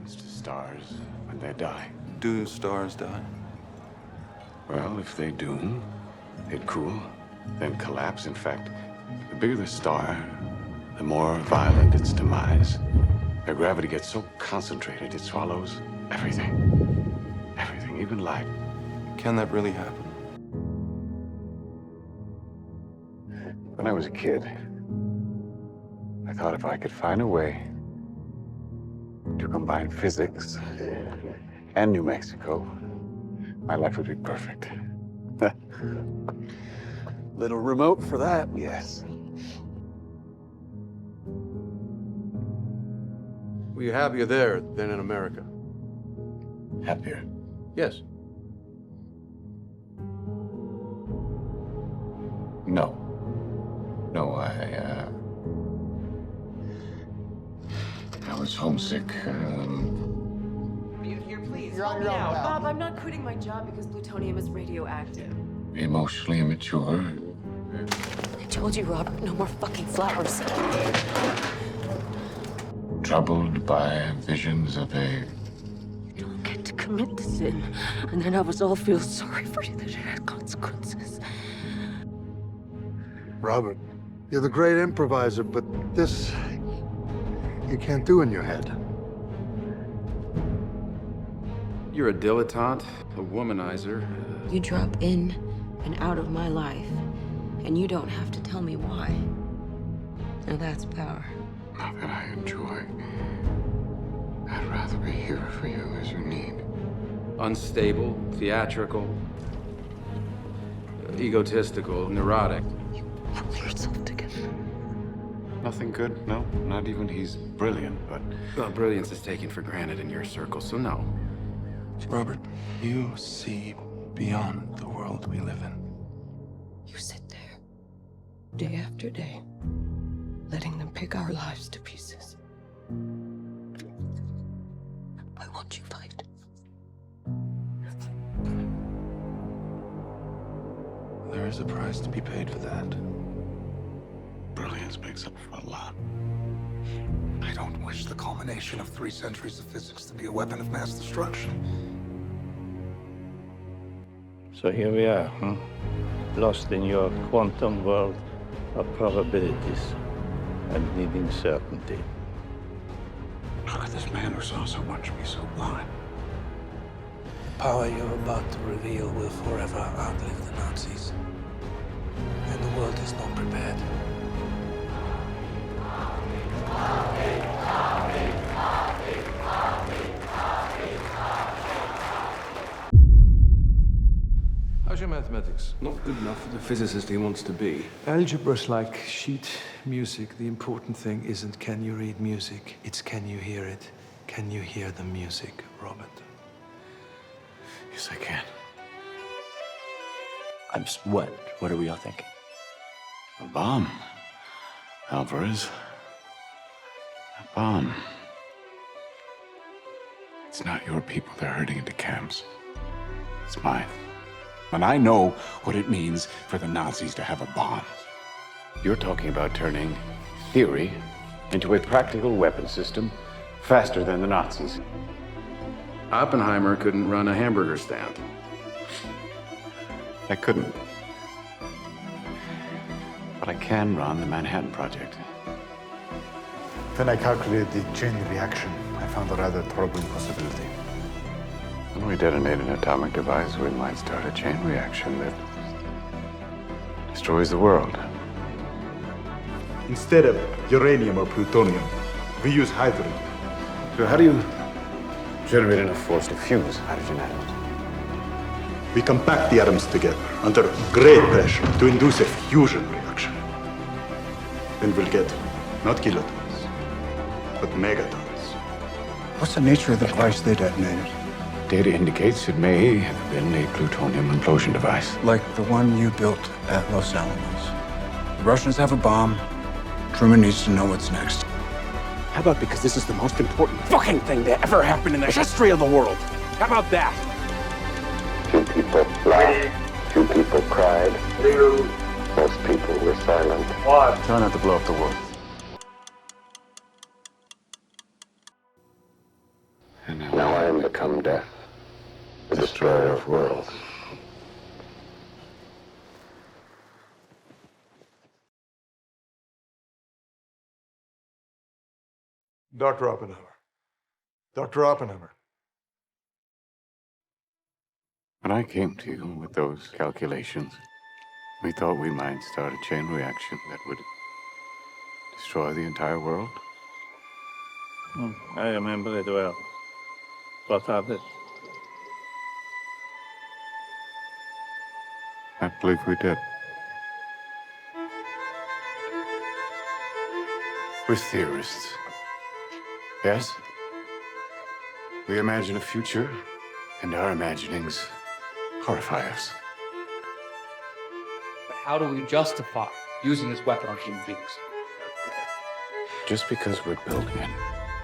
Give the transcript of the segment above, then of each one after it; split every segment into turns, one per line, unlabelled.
happens to stars when they die?
Do stars die?
Well, if they do, they'd cool, then collapse. In fact, the bigger the star, the more violent its demise. Their gravity gets so concentrated, it swallows everything. Everything, even light.
Can that really happen?
When I was a kid, I thought if I could find a way to combine physics and New Mexico, my life would be perfect.
Little remote for that.
Yes.
Were you happier there than in America?
Happier.
Yes.
No. No, I was homesick.
Mute here, please. Help me out. Bob, I'm not quitting my job because plutonium is radioactive.
Emotionally immature.
I told you, Robert, no more fucking flowers.
Troubled by visions of a...
You don't get to commit to sin, and then have us all feel sorry for you that it had consequences.
Robert, you're the great improviser, but this you can't do in your head.
You're a dilettante, a womanizer.
You drop in and out of my life, and you don't have to tell me why. Now that's power.
Not that I enjoy. I'd rather be here for you as you need.
Unstable, theatrical, egotistical, neurotic.
Pull yourself together.
Nothing good? No, not even he's brilliant, but...
Well, brilliance is taken for granted in your circle, so no.
Robert, you see beyond the world we live in.
You sit there, day after day, letting them pick our lives to pieces. Why won't you fight?
There is a price to be paid for that.
Brilliance makes up for a lot.
I don't wish the culmination of 3 centuries of physics to be a weapon of mass destruction.
So here we are, lost in your quantum world of probabilities and needing certainty.
How could this man who saw so much be so blind?
The power you're about to reveal will forever outlive the Nazis. And the world is not prepared.
How's your mathematics?
Not good enough for the physicist he wants to be.
Algebra's like sheet music. The important thing isn't can you read music, it's can you hear it. Can you hear the music, Robert?
Yes, I can.
What are we all thinking?
A bomb. Alvarez. A bomb. It's not your people they're herding into camps. It's mine. And I know what it means for the Nazis to have a bomb. You're talking about turning theory into a practical weapon system faster than the Nazis.
Oppenheimer couldn't run a hamburger stand.
I couldn't. But I can run the Manhattan Project.
Then I calculated the chain reaction. I found a rather troubling possibility.
When we detonate an atomic device, we might start a chain reaction that destroys the world.
Instead of uranium or plutonium, we use hydrogen.
So how do you generate enough force to fuse hydrogen atoms?
We compact the atoms together under great pressure to induce a fusion reaction. Then we'll get not kilotons, but megatons.
What's the nature of the device they detonated?
Data indicates it may have been a plutonium implosion device.
Like the one you built at Los Alamos. The Russians have a bomb. Truman needs to know what's next.
How about because this is the most important fucking thing to ever happen in the history of the world? How about that?
2 people laughed, 2 people cried. Most people were silent. Try not to blow up the world. I'm death, destroyer of worlds.
Dr. Oppenheimer. Dr. Oppenheimer.
When I came to you with those calculations, we thought we might start a chain reaction that would destroy the entire world.
I remember it well. What of it?
I believe we did. We're theorists. Yes? We imagine a future, and our imaginings horrify us.
But how do we justify using this weapon on human beings?
Just because we're building it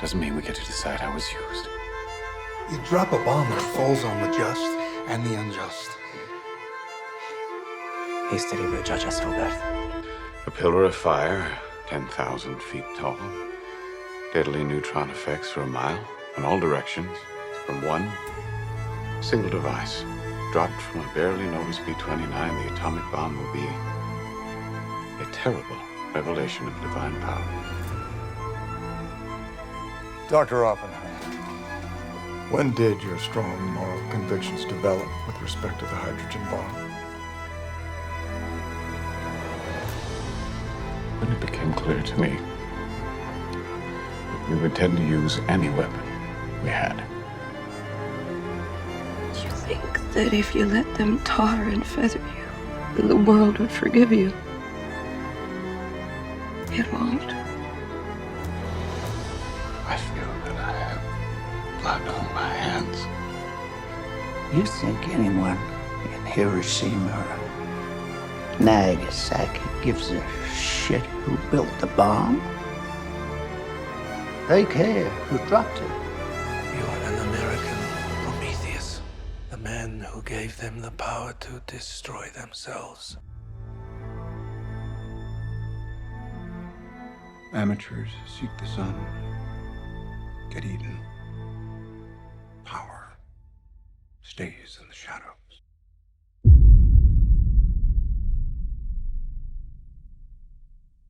doesn't mean we get to decide how it's used.
You drop a bomb that falls on the just and the unjust.
History will judge us, Robert.
A pillar of fire, 10,000 feet tall. Deadly neutron effects for a mile in all directions from one single device. Dropped from a barely noticed B-29, the atomic bomb will be a terrible revelation of divine power.
Dr. Oppenheimer. When did your strong moral convictions develop with respect to the hydrogen bomb?
When it became clear to me that we would tend to use any weapon we had.
You think that if you let them tar and feather you, then the world would forgive you. It won't.
I feel that I have blood on my hands.
You think anyone in Hiroshima or Nagasaki gives a shit who built the bomb? They care who dropped it.
You are an American Prometheus, the man who gave them the power to destroy themselves.
Amateurs seek the sun, get eaten. Power stays in the shadow.